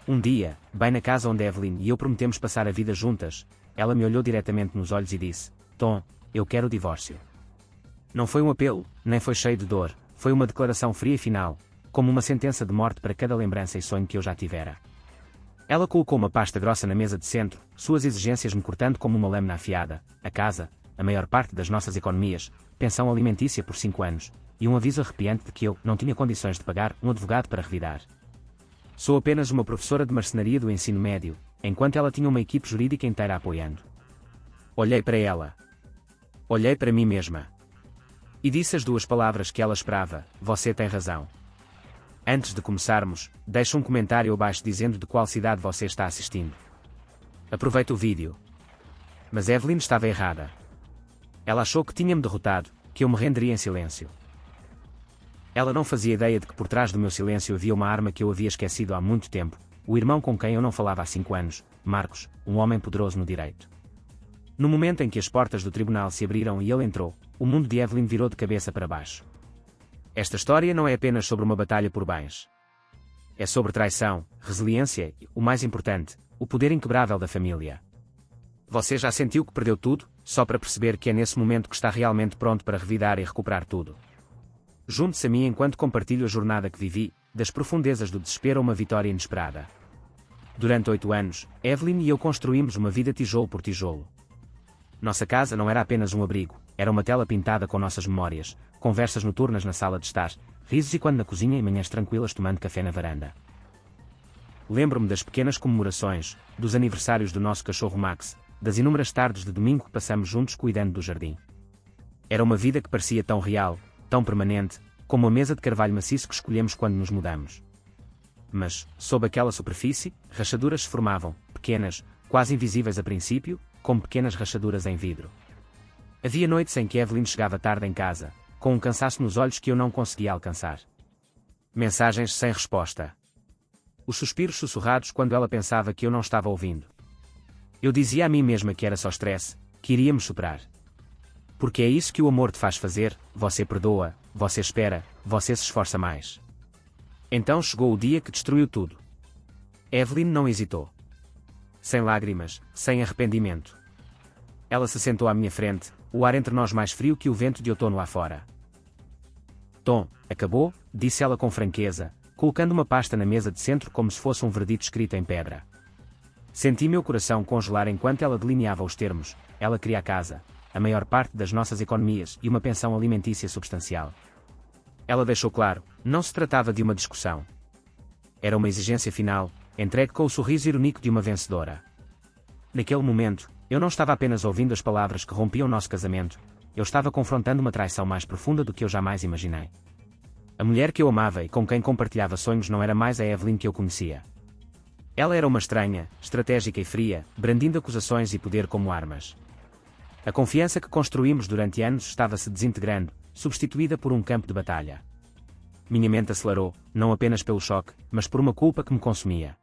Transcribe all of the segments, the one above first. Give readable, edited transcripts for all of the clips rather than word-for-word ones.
Um dia, bem na casa onde Evelyn e eu prometemos passar a vida juntas, ela me olhou diretamente nos olhos e disse: Tom, eu quero o divórcio. Não foi um apelo, nem foi cheio de dor, foi uma declaração fria e final, como uma sentença de morte para cada lembrança e sonho que eu já tivera. Ela colocou uma pasta grossa na mesa de centro, suas exigências me cortando como uma lâmina afiada, a casa, a maior parte das nossas economias, pensão alimentícia por 5 anos, e um aviso arrepiante de que eu não tinha condições de pagar um advogado para revidar. Sou apenas uma professora de marcenaria do ensino médio, enquanto ela tinha uma equipe jurídica inteira apoiando. Olhei para ela. Olhei para mim mesma. E disse as 2 palavras que ela esperava: você tem razão. Antes de começarmos, deixe um comentário abaixo dizendo de qual cidade você está assistindo. Aproveita o vídeo. Mas Evelyn estava errada. Ela achou que tinha-me derrotado, que eu me renderia em silêncio. Ela não fazia ideia de que por trás do meu silêncio havia uma arma que eu havia esquecido há muito tempo, o irmão com quem eu não falava há 5 anos, Marcos, um homem poderoso no direito. No momento em que as portas do tribunal se abriram e ele entrou, o mundo de Evelyn virou de cabeça para baixo. Esta história não é apenas sobre uma batalha por bens. É sobre traição, resiliência e, o mais importante, o poder inquebrável da família. Você já sentiu que perdeu tudo, só para perceber que é nesse momento que está realmente pronto para revidar e recuperar tudo? Junte-se a mim enquanto compartilho a jornada que vivi, das profundezas do desespero a uma vitória inesperada. Durante 8 anos, Evelyn e eu construímos uma vida tijolo por tijolo. Nossa casa não era apenas um abrigo, era uma tela pintada com nossas memórias, conversas noturnas na sala de estar, risos e quando na cozinha e manhãs tranquilas tomando café na varanda. Lembro-me das pequenas comemorações, dos aniversários do nosso cachorro Max, das inúmeras tardes de domingo que passamos juntos cuidando do jardim. Era uma vida que parecia tão real, tão permanente, como a mesa de carvalho maciço que escolhemos quando nos mudamos. Mas, sob aquela superfície, rachaduras se formavam, pequenas, quase invisíveis a princípio, como pequenas rachaduras em vidro. Havia noites em que Evelyn chegava tarde em casa, com um cansaço nos olhos que eu não conseguia alcançar. Mensagens sem resposta. Os suspiros sussurrados quando ela pensava que eu não estava ouvindo. Eu dizia a mim mesma que era só stress, que iríamos superar. Porque é isso que o amor te faz fazer: você perdoa, você espera, você se esforça mais. Então chegou o dia que destruiu tudo. Evelyn não hesitou. Sem lágrimas, sem arrependimento. Ela se sentou à minha frente, o ar entre nós mais frio que o vento de outono lá fora. Tom, acabou, disse ela com franqueza, colocando uma pasta na mesa de centro como se fosse um verdito escrito em pedra. Senti meu coração congelar enquanto ela delineava os termos. Ela queria a casa, a maior parte das nossas economias e uma pensão alimentícia substancial. Ela deixou claro, não se tratava de uma discussão. Era uma exigência final, entregue com o sorriso irônico de uma vencedora. Naquele momento, eu não estava apenas ouvindo as palavras que rompiam nosso casamento, eu estava confrontando uma traição mais profunda do que eu jamais imaginei. A mulher que eu amava e com quem compartilhava sonhos não era mais a Evelyn que eu conhecia. Ela era uma estranha, estratégica e fria, brandindo acusações e poder como armas. A confiança que construímos durante anos estava se desintegrando, substituída por um campo de batalha. Minha mente acelerou, não apenas pelo choque, mas por uma culpa que me consumia.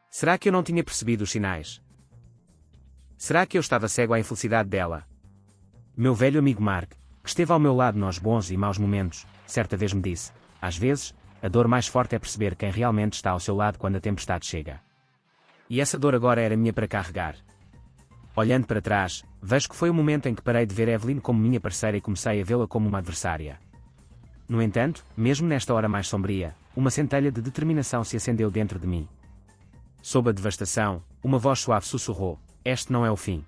Será que eu não tinha percebido os sinais? Será que eu estava cego à infelicidade dela? Meu velho amigo Mark, que esteve ao meu lado nos bons e maus momentos, certa vez me disse: às vezes, a dor mais forte é perceber quem realmente está ao seu lado quando a tempestade chega. E essa dor agora era minha para carregar. Olhando para trás, vejo que foi o momento em que parei de ver Evelyn como minha parceira e comecei a vê-la como uma adversária. No entanto, mesmo nesta hora mais sombria, uma centelha de determinação se acendeu dentro de mim. Sob a devastação, uma voz suave sussurrou: este não é o fim.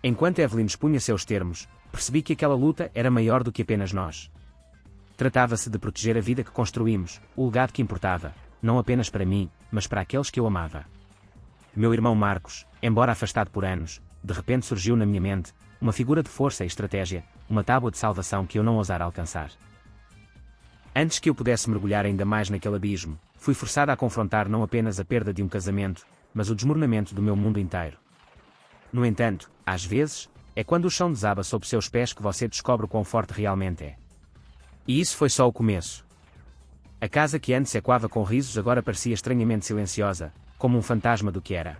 Enquanto Evelyn expunha seus termos, percebi que aquela luta era maior do que apenas nós. Tratava-se de proteger a vida que construímos, o legado que importava, não apenas para mim, mas para aqueles que eu amava. Meu irmão Marcos, embora afastado por anos, de repente surgiu na minha mente, uma figura de força e estratégia, uma tábua de salvação que eu não ousara alcançar. Antes que eu pudesse mergulhar ainda mais naquele abismo, fui forçada a confrontar não apenas a perda de um casamento, mas o desmoronamento do meu mundo inteiro. No entanto, às vezes, é quando o chão desaba sob seus pés que você descobre o quão forte realmente é. E isso foi só o começo. A casa que antes ecoava com risos agora parecia estranhamente silenciosa, como um fantasma do que era.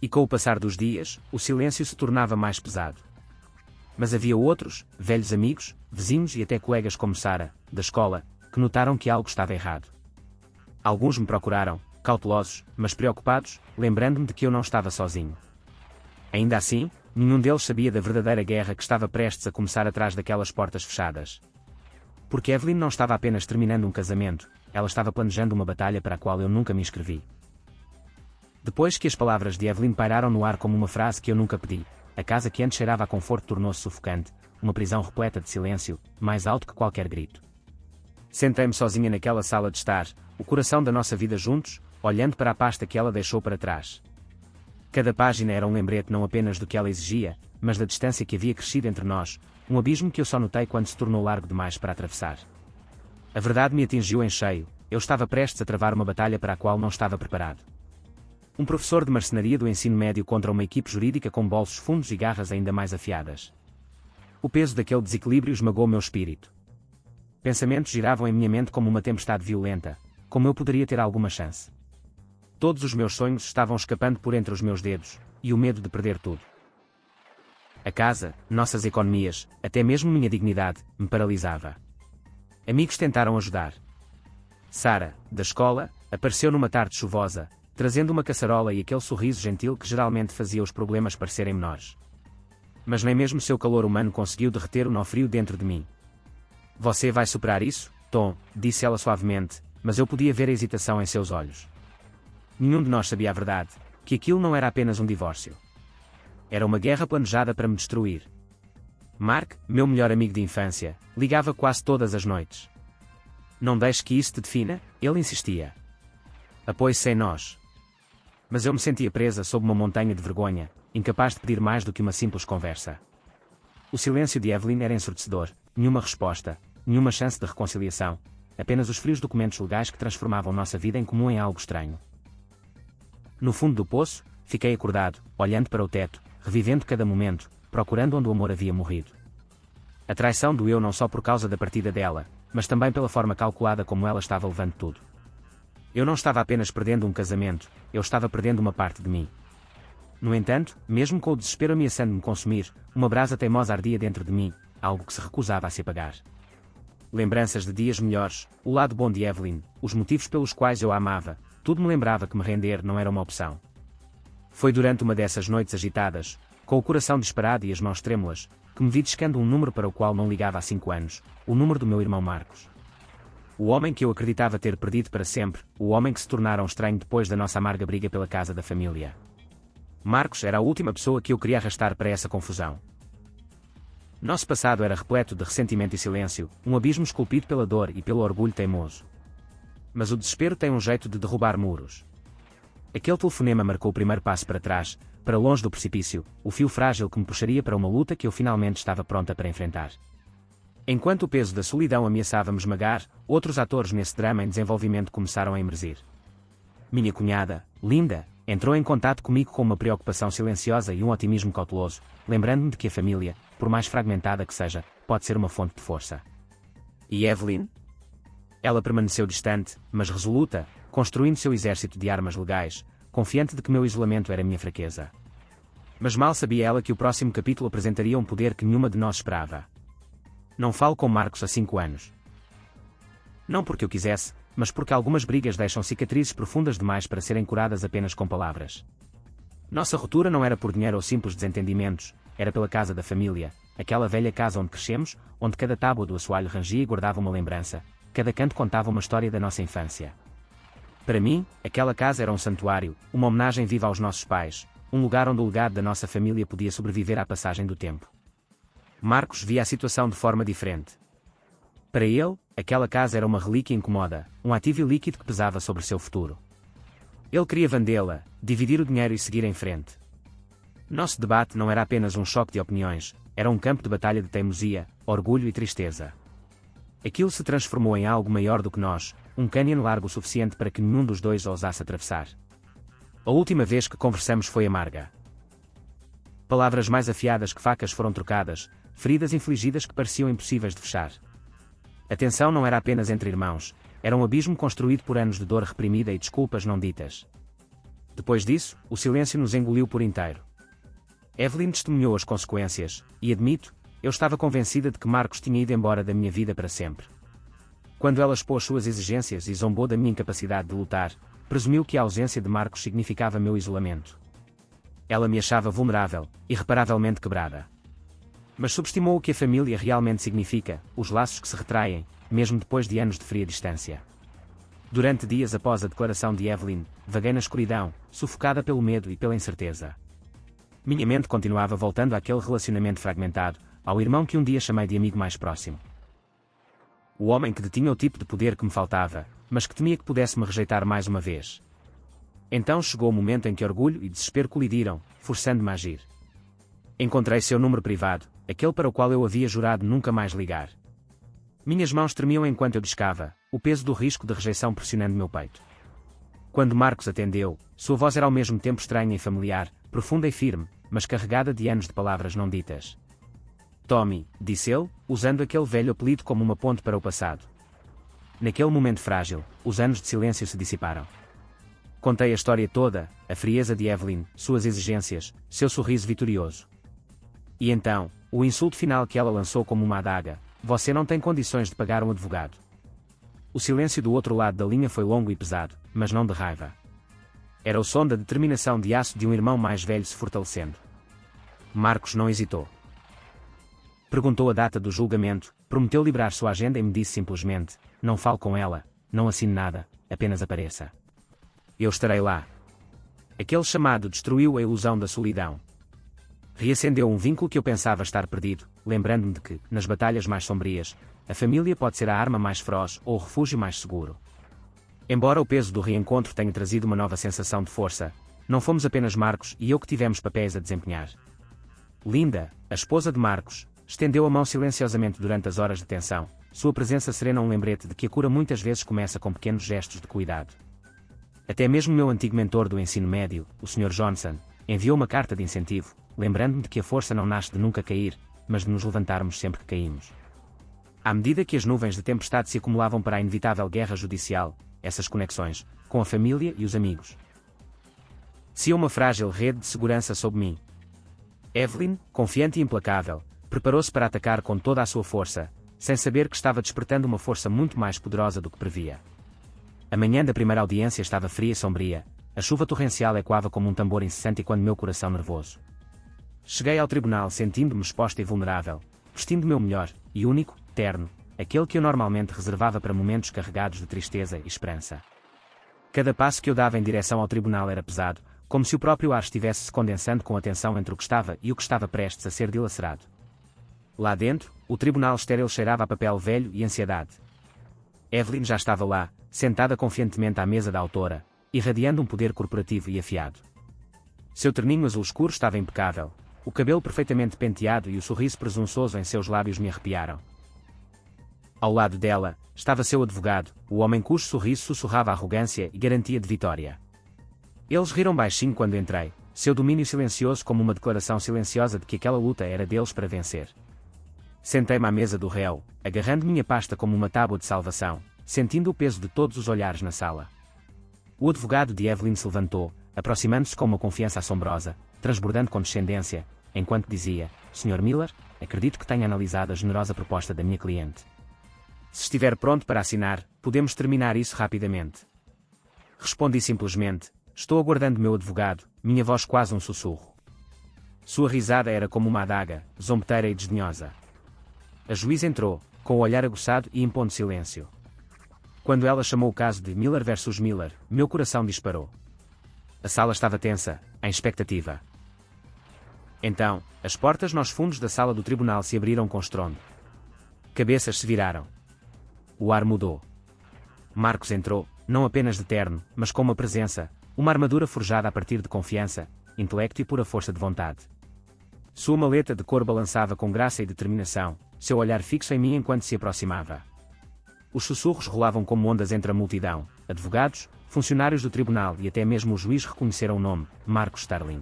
E com o passar dos dias, o silêncio se tornava mais pesado. Mas havia outros, velhos amigos, vizinhos e até colegas como Sara, da escola, que notaram que algo estava errado. Alguns me procuraram, cautelosos, mas preocupados, lembrando-me de que eu não estava sozinho. Ainda assim, nenhum deles sabia da verdadeira guerra que estava prestes a começar atrás daquelas portas fechadas. Porque Evelyn não estava apenas terminando um casamento, ela estava planejando uma batalha para a qual eu nunca me inscrevi. Depois que as palavras de Evelyn pairaram no ar como uma frase que eu nunca pedi, a casa que antes cheirava a conforto tornou-se sufocante, uma prisão repleta de silêncio, mais alto que qualquer grito. Sentei-me sozinha naquela sala de estar, o coração da nossa vida juntos, olhando para a pasta que ela deixou para trás. Cada página era um lembrete não apenas do que ela exigia, mas da distância que havia crescido entre nós, um abismo que eu só notei quando se tornou largo demais para atravessar. A verdade me atingiu em cheio, eu estava prestes a travar uma batalha para a qual não estava preparado. Um professor de marcenaria do ensino médio contra uma equipe jurídica com bolsos fundos e garras ainda mais afiadas. O peso daquele desequilíbrio esmagou meu espírito. Pensamentos giravam em minha mente como uma tempestade violenta, como eu poderia ter alguma chance. Todos os meus sonhos estavam escapando por entre os meus dedos, e o medo de perder tudo. A casa, nossas economias, até mesmo minha dignidade, me paralisava. Amigos tentaram ajudar. Sara, da escola, apareceu numa tarde chuvosa, trazendo uma caçarola e aquele sorriso gentil que geralmente fazia os problemas parecerem menores. Mas nem mesmo seu calor humano conseguiu derreter o nó frio dentro de mim. Você vai superar isso, Tom, disse ela suavemente, mas eu podia ver a hesitação em seus olhos. Nenhum de nós sabia a verdade, que aquilo não era apenas um divórcio. Era uma guerra planejada para me destruir. Mark, meu melhor amigo de infância, ligava quase todas as noites. Não deixe que isso te defina, ele insistia. Apoie-se em nós. Mas eu me sentia presa sob uma montanha de vergonha, incapaz de pedir mais do que uma simples conversa. O silêncio de Evelyn era ensurdecedor, nenhuma resposta, nenhuma chance de reconciliação, apenas os frios documentos legais que transformavam nossa vida em comum em algo estranho. No fundo do poço, fiquei acordado, olhando para o teto, revivendo cada momento, procurando onde o amor havia morrido. A traição doeu não só por causa da partida dela, mas também pela forma calculada como ela estava levando tudo. Eu não estava apenas perdendo um casamento, eu estava perdendo uma parte de mim. No entanto, mesmo com o desespero ameaçando me consumir, uma brasa teimosa ardia dentro de mim, algo que se recusava a se apagar. Lembranças de dias melhores, o lado bom de Evelyn, os motivos pelos quais eu a amava, tudo me lembrava que me render não era uma opção. Foi durante uma dessas noites agitadas, com o coração disparado e as mãos trêmulas, que me vi discando um número para o qual não ligava há 5 anos, o número do meu irmão Marcos. O homem que eu acreditava ter perdido para sempre, o homem que se tornara um estranho depois da nossa amarga briga pela casa da família. Marcos era a última pessoa que eu queria arrastar para essa confusão. Nosso passado era repleto de ressentimento e silêncio, um abismo esculpido pela dor e pelo orgulho teimoso. Mas o desespero tem um jeito de derrubar muros. Aquele telefonema marcou o primeiro passo para trás, para longe do precipício, o fio frágil que me puxaria para uma luta que eu finalmente estava pronta para enfrentar. Enquanto o peso da solidão ameaçava me esmagar, outros atores nesse drama em desenvolvimento começaram a emergir. Minha cunhada, Linda, entrou em contato comigo com uma preocupação silenciosa e um otimismo cauteloso, lembrando-me de que a família, por mais fragmentada que seja, pode ser uma fonte de força. E Evelyn? Ela permaneceu distante, mas resoluta, construindo seu exército de armas legais, confiante de que meu isolamento era minha fraqueza. Mas mal sabia ela que o próximo capítulo apresentaria um poder que nenhuma de nós esperava. Não falo com Marcos há 5 anos. Não porque eu quisesse, mas porque algumas brigas deixam cicatrizes profundas demais para serem curadas apenas com palavras. Nossa ruptura não era por dinheiro ou simples desentendimentos, era pela casa da família, aquela velha casa onde crescemos, onde cada tábua do assoalho rangia e guardava uma lembrança, cada canto contava uma história da nossa infância. Para mim, aquela casa era um santuário, uma homenagem viva aos nossos pais, um lugar onde o legado da nossa família podia sobreviver à passagem do tempo. Marcos via a situação de forma diferente. Para ele, aquela casa era uma relíquia incomoda, um ativo líquido que pesava sobre seu futuro. Ele queria vendê-la, dividir o dinheiro e seguir em frente. Nosso debate não era apenas um choque de opiniões, era um campo de batalha de teimosia, orgulho e tristeza. Aquilo se transformou em algo maior do que nós, um cânion largo o suficiente para que nenhum dos dois ousasse atravessar. A última vez que conversamos foi amarga. Palavras mais afiadas que facas foram trocadas, feridas infligidas que pareciam impossíveis de fechar. A tensão não era apenas entre irmãos, era um abismo construído por anos de dor reprimida e desculpas não ditas. Depois disso, o silêncio nos engoliu por inteiro. Evelyn testemunhou as consequências, e admito, eu estava convencida de que Marcos tinha ido embora da minha vida para sempre. Quando ela expôs suas exigências e zombou da minha incapacidade de lutar, presumiu que a ausência de Marcos significava meu isolamento. Ela me achava vulnerável, irreparavelmente quebrada. Mas subestimou o que a família realmente significa, os laços que se retraem, mesmo depois de anos de fria distância. Durante dias após a declaração de Evelyn, vaguei na escuridão, sufocada pelo medo e pela incerteza. Minha mente continuava voltando àquele relacionamento fragmentado, ao irmão que um dia chamei de amigo mais próximo. O homem que detinha o tipo de poder que me faltava, mas que temia que pudesse me rejeitar mais uma vez. Então chegou o momento em que orgulho e desespero colidiram, forçando-me a agir. Encontrei seu número privado, aquele para o qual eu havia jurado nunca mais ligar. Minhas mãos tremiam enquanto eu discava, o peso do risco de rejeição pressionando meu peito. Quando Marcos atendeu, sua voz era ao mesmo tempo estranha e familiar, profunda e firme, mas carregada de anos de palavras não ditas. Tommy, disse ele, usando aquele velho apelido como uma ponte para o passado. Naquele momento frágil, os anos de silêncio se dissiparam. Contei a história toda, a frieza de Evelyn, suas exigências, seu sorriso vitorioso. E então, o insulto final que ela lançou como uma adaga: você não tem condições de pagar um advogado. O silêncio do outro lado da linha foi longo e pesado, mas não de raiva. Era o som da determinação de aço de um irmão mais velho se fortalecendo. Marcos não hesitou. Perguntou a data do julgamento, prometeu liberar sua agenda e me disse simplesmente: não fale com ela, não assine nada, apenas apareça. Eu estarei lá. Aquele chamado destruiu a ilusão da solidão. Reacendeu um vínculo que eu pensava estar perdido, lembrando-me de que, nas batalhas mais sombrias, a família pode ser a arma mais feroz ou o refúgio mais seguro. Embora o peso do reencontro tenha trazido uma nova sensação de força, não fomos apenas Marcos e eu que tivemos papéis a desempenhar. Linda, a esposa de Marcos, estendeu a mão silenciosamente durante as horas de tensão, sua presença serena um lembrete de que a cura muitas vezes começa com pequenos gestos de cuidado. Até mesmo meu antigo mentor do ensino médio, o Sr. Johnson, enviou uma carta de incentivo, lembrando-me de que a força não nasce de nunca cair, mas de nos levantarmos sempre que caímos. À medida que as nuvens de tempestade se acumulavam para a inevitável guerra judicial, essas conexões, com a família e os amigos, tecia uma frágil rede de segurança sob mim. Evelyn, confiante e implacável, preparou-se para atacar com toda a sua força, sem saber que estava despertando uma força muito mais poderosa do que previa. A manhã da primeira audiência estava fria e sombria, a chuva torrencial ecoava como um tambor incessante quando meu coração nervoso. Cheguei ao tribunal sentindo-me exposta e vulnerável, vestindo o meu melhor, e único, terno, aquele que eu normalmente reservava para momentos carregados de tristeza e esperança. Cada passo que eu dava em direção ao tribunal era pesado, como se o próprio ar estivesse se condensando com a tensão entre o que estava e o que estava prestes a ser dilacerado. Lá dentro, o tribunal estéril cheirava a papel velho e ansiedade. Evelyn já estava lá, sentada confiantemente à mesa da autora, irradiando um poder corporativo e afiado. Seu terninho azul escuro estava impecável, o cabelo perfeitamente penteado e o sorriso presunçoso em seus lábios me arrepiaram. Ao lado dela, estava seu advogado, o homem cujo sorriso sussurrava arrogância e garantia de vitória. Eles riram baixinho quando entrei, seu domínio silencioso como uma declaração silenciosa de que aquela luta era deles para vencer. Sentei-me à mesa do réu, agarrando minha pasta como uma tábua de salvação, sentindo o peso de todos os olhares na sala. O advogado de Evelyn se levantou, aproximando-se com uma confiança assombrosa, transbordando condescendência, enquanto dizia: Sr. Miller, acredito que tenha analisado a generosa proposta da minha cliente. Se estiver pronto para assinar, podemos terminar isso rapidamente. Respondi simplesmente: estou aguardando meu advogado, minha voz quase um sussurro. Sua risada era como uma adaga, zombeteira e desdenhosa. A juíza entrou, com o olhar aguçado e impondo silêncio. Quando ela chamou o caso de Miller versus Miller, meu coração disparou. A sala estava tensa, em expectativa. Então, as portas nos fundos da sala do tribunal se abriram com estrondo. Cabeças se viraram. O ar mudou. Marcos entrou, não apenas de terno, mas com uma presença, uma armadura forjada a partir de confiança, intelecto e pura força de vontade. Sua maleta de cor balançava com graça e determinação, seu olhar fixo em mim enquanto se aproximava. Os sussurros rolavam como ondas entre a multidão, advogados, funcionários do tribunal e até mesmo o juiz reconheceram o nome, Marcos Starling.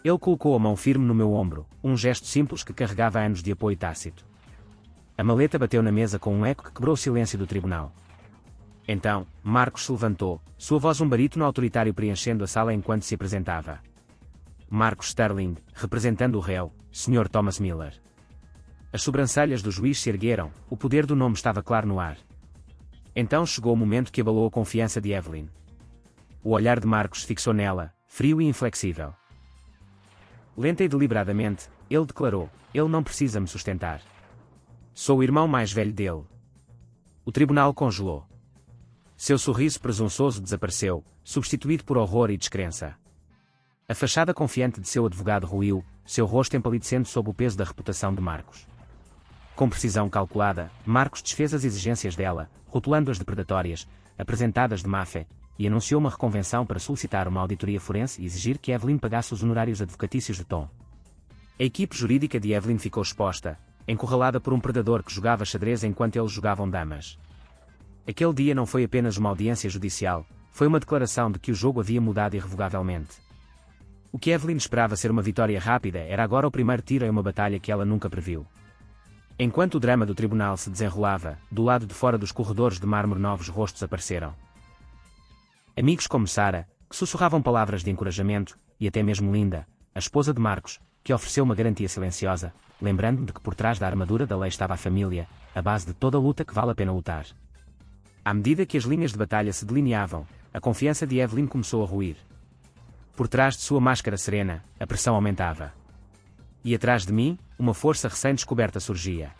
Ele colocou a mão firme no meu ombro, um gesto simples que carregava anos de apoio tácito. A maleta bateu na mesa com um eco que quebrou o silêncio do tribunal. Então, Marcos se levantou, sua voz um barítono autoritário preenchendo a sala enquanto se apresentava. Marcos Starling, representando o réu, Sr. Thomas Miller. As sobrancelhas do juiz se ergueram, o poder do nome estava claro no ar. Então chegou o momento que abalou a confiança de Evelyn. O olhar de Marcos fixou nela, frio e inflexível. Lenta e deliberadamente, ele declarou: ele não precisa me sustentar. Sou o irmão mais velho dele. O tribunal congelou. Seu sorriso presunçoso desapareceu, substituído por horror e descrença. A fachada confiante de seu advogado ruiu, seu rosto empalidecendo sob o peso da reputação de Marcos. Com precisão calculada, Marcos desfez as exigências dela, rotulando-as de predatórias, apresentadas de má-fé, e anunciou uma reconvenção para solicitar uma auditoria forense e exigir que Evelyn pagasse os honorários advocatícios de Tom. A equipe jurídica de Evelyn ficou exposta, encurralada por um predador que jogava xadrez enquanto eles jogavam damas. Aquele dia não foi apenas uma audiência judicial, foi uma declaração de que o jogo havia mudado irrevogavelmente. O que Evelyn esperava ser uma vitória rápida era agora o primeiro tiro em uma batalha que ela nunca previu. Enquanto o drama do tribunal se desenrolava, do lado de fora dos corredores de mármore novos rostos apareceram. Amigos como Sara, que sussurravam palavras de encorajamento, e até mesmo Linda, a esposa de Marcos, que ofereceu uma garantia silenciosa, lembrando-me de que por trás da armadura da lei estava a família, a base de toda luta que vale a pena lutar. À medida que as linhas de batalha se delineavam, a confiança de Evelyn começou a ruir. Por trás de sua máscara serena, a pressão aumentava. E atrás de mim, uma força recém-descoberta surgia.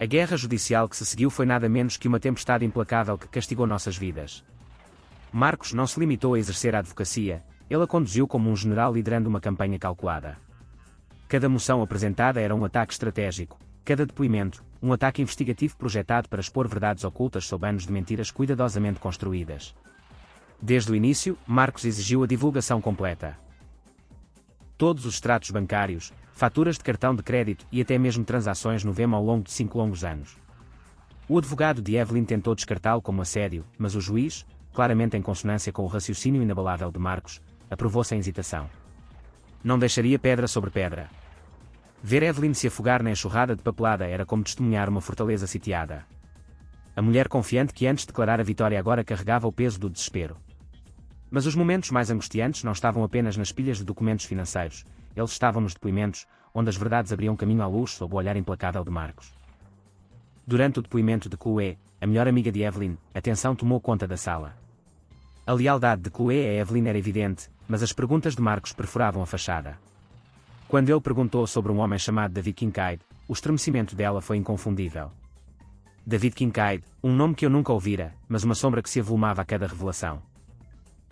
A guerra judicial que se seguiu foi nada menos que uma tempestade implacável que castigou nossas vidas. Marcos não se limitou a exercer a advocacia, ele a conduziu como um general liderando uma campanha calculada. Cada moção apresentada era um ataque estratégico, cada depoimento, um ataque investigativo projetado para expor verdades ocultas sob anos de mentiras cuidadosamente construídas. Desde o início, Marcos exigiu a divulgação completa. Todos os extratos bancários, faturas de cartão de crédito e até mesmo transações no Venmo ao longo de 5 longos anos. O advogado de Evelyn tentou descartá-lo como assédio, mas o juiz, claramente em consonância com o raciocínio inabalável de Marcos, aprovou sem hesitação. Não deixaria pedra sobre pedra. Ver Evelyn se afogar na enxurrada de papelada era como testemunhar uma fortaleza sitiada. A mulher confiante que antes de declarar a vitória agora carregava o peso do desespero. Mas os momentos mais angustiantes não estavam apenas nas pilhas de documentos financeiros, eles estavam nos depoimentos, onde as verdades abriam caminho à luz sob o olhar implacável de Marcos. Durante o depoimento de Chloé, a melhor amiga de Evelyn, a tensão tomou conta da sala. A lealdade de Chloé a Evelyn era evidente, mas as perguntas de Marcos perfuravam a fachada. Quando ele perguntou sobre um homem chamado David Kincaid, o estremecimento dela foi inconfundível. David Kincaid, um nome que eu nunca ouvira, mas uma sombra que se avolumava a cada revelação.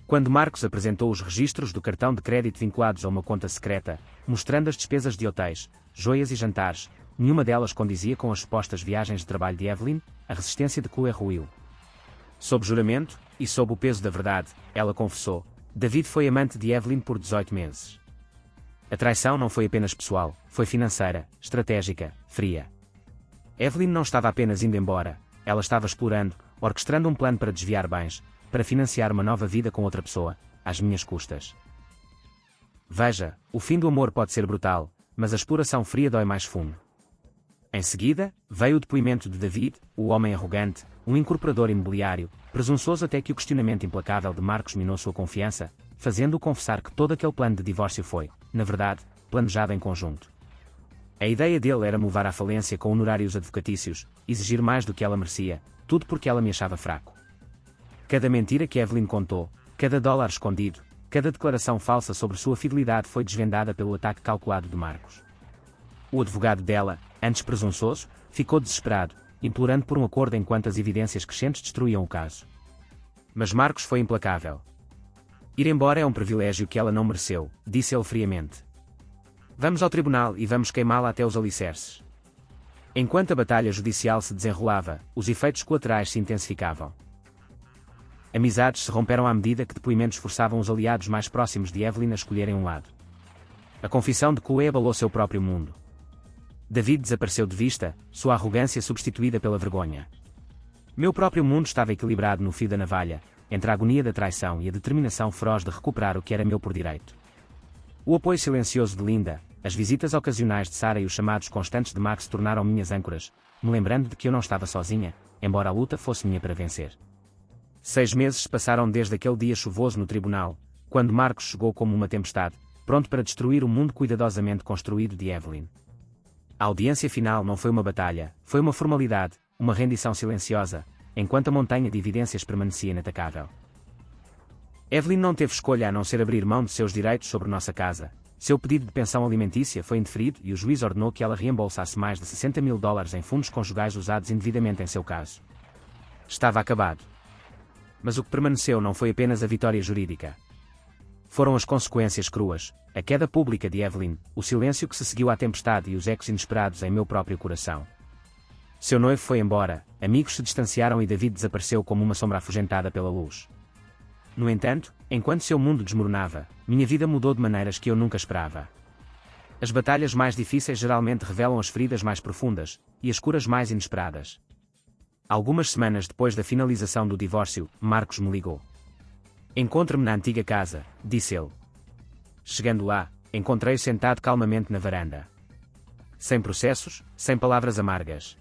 Quando Marcos apresentou os registros do cartão de crédito vinculados a uma conta secreta, mostrando as despesas de hotéis, joias e jantares, nenhuma delas condizia com as supostas viagens de trabalho de Evelyn, a resistência de Chloé ruiu. Sob juramento, e sob o peso da verdade, ela confessou: David foi amante de Evelyn por 18 meses. A traição não foi apenas pessoal, foi financeira, estratégica, fria. Evelyn não estava apenas indo embora, ela estava explorando, orquestrando um plano para desviar bens, para financiar uma nova vida com outra pessoa, às minhas custas. Veja, o fim do amor pode ser brutal, mas a exploração fria dói mais fundo. Em seguida, veio o depoimento de David, o homem arrogante, um incorporador imobiliário, presunçoso até que o questionamento implacável de Marcos minou sua confiança, fazendo-o confessar que todo aquele plano de divórcio foi, na verdade, planejado em conjunto. A ideia dele era me levar à falência com honorários advocatícios, exigir mais do que ela merecia, tudo porque ela me achava fraco. Cada mentira que Evelyn contou, cada dólar escondido, cada declaração falsa sobre sua fidelidade foi desvendada pelo ataque calculado de Marcos. O advogado dela, antes presunçoso, ficou desesperado, implorando por um acordo enquanto as evidências crescentes destruíam o caso. Mas Marcos foi implacável. Ir embora é um privilégio que ela não mereceu, disse ele friamente. Vamos ao tribunal e vamos queimá-la até os alicerces. Enquanto a batalha judicial se desenrolava, os efeitos colaterais se intensificavam. Amizades se romperam à medida que depoimentos forçavam os aliados mais próximos de Evelyn a escolherem um lado. A confissão de Chloé abalou seu próprio mundo. David desapareceu de vista, sua arrogância substituída pela vergonha. Meu próprio mundo estava equilibrado no fio da navalha, entre a agonia da traição e a determinação feroz de recuperar o que era meu por direito. O apoio silencioso de Linda, as visitas ocasionais de Sara e os chamados constantes de Max tornaram minhas âncoras, me lembrando de que eu não estava sozinha, embora a luta fosse minha para vencer. 6 meses se passaram desde aquele dia chuvoso no tribunal, quando Marcos chegou como uma tempestade, pronto para destruir o mundo cuidadosamente construído de Evelyn. A audiência final não foi uma batalha, foi uma formalidade, uma rendição silenciosa, enquanto a montanha de evidências permanecia inatacável. Evelyn não teve escolha a não ser abrir mão de seus direitos sobre nossa casa. Seu pedido de pensão alimentícia foi indeferido e o juiz ordenou que ela reembolsasse mais de $60.000 em fundos conjugais usados indevidamente em seu caso. Estava acabado. Mas o que permaneceu não foi apenas a vitória jurídica. Foram as consequências cruas, a queda pública de Evelyn, o silêncio que se seguiu à tempestade e os ecos inesperados em meu próprio coração. Seu noivo foi embora, amigos se distanciaram e David desapareceu como uma sombra afugentada pela luz. No entanto, enquanto seu mundo desmoronava, minha vida mudou de maneiras que eu nunca esperava. As batalhas mais difíceis geralmente revelam as feridas mais profundas, e as curas mais inesperadas. Algumas semanas depois da finalização do divórcio, Marcos me ligou. Encontre-me na antiga casa, disse ele. Chegando lá, encontrei-o sentado calmamente na varanda. Sem processos, sem palavras amargas.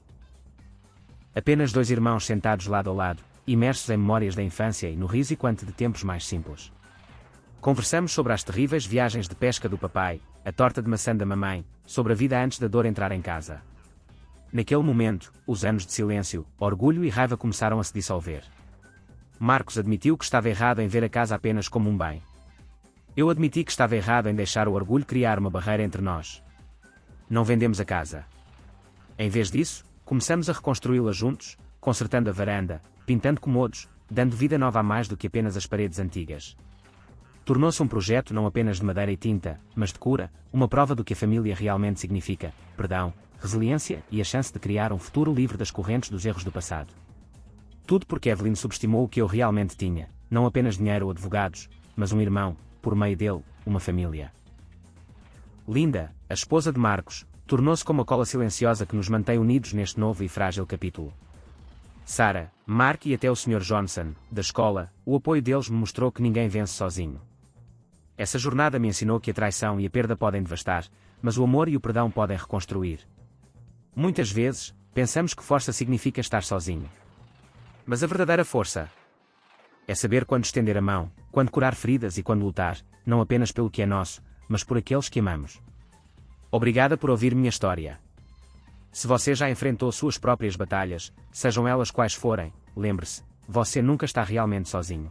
Apenas dois irmãos sentados lado a lado, imersos em memórias da infância e no riso e quante de tempos mais simples. Conversamos sobre as terríveis viagens de pesca do papai, a torta de maçã da mamãe, sobre a vida antes da dor entrar em casa. Naquele momento, os anos de silêncio, orgulho e raiva começaram a se dissolver. Marcos admitiu que estava errado em ver a casa apenas como um bem. Eu admiti que estava errado em deixar o orgulho criar uma barreira entre nós. Não vendemos a casa. Em vez disso, começamos a reconstruí-la juntos, consertando a varanda, pintando comodos, dando vida nova a mais do que apenas as paredes antigas. Tornou-se um projeto não apenas de madeira e tinta, mas de cura, uma prova do que a família realmente significa: perdão, resiliência e a chance de criar um futuro livre das correntes dos erros do passado. Tudo porque Evelyn subestimou o que eu realmente tinha, não apenas dinheiro ou advogados, mas um irmão, por meio dele, uma família. Linda, a esposa de Marcos, tornou-se como a cola silenciosa que nos mantém unidos neste novo e frágil capítulo. Sarah, Mark e até o Sr. Johnson, da escola, o apoio deles me mostrou que ninguém vence sozinho. Essa jornada me ensinou que a traição e a perda podem devastar, mas o amor e o perdão podem reconstruir. Muitas vezes, pensamos que força significa estar sozinho. Mas a verdadeira força é saber quando estender a mão, quando curar feridas e quando lutar, não apenas pelo que é nosso, mas por aqueles que amamos. Obrigada por ouvir minha história. Se você já enfrentou suas próprias batalhas, sejam elas quais forem, lembre-se, você nunca está realmente sozinho.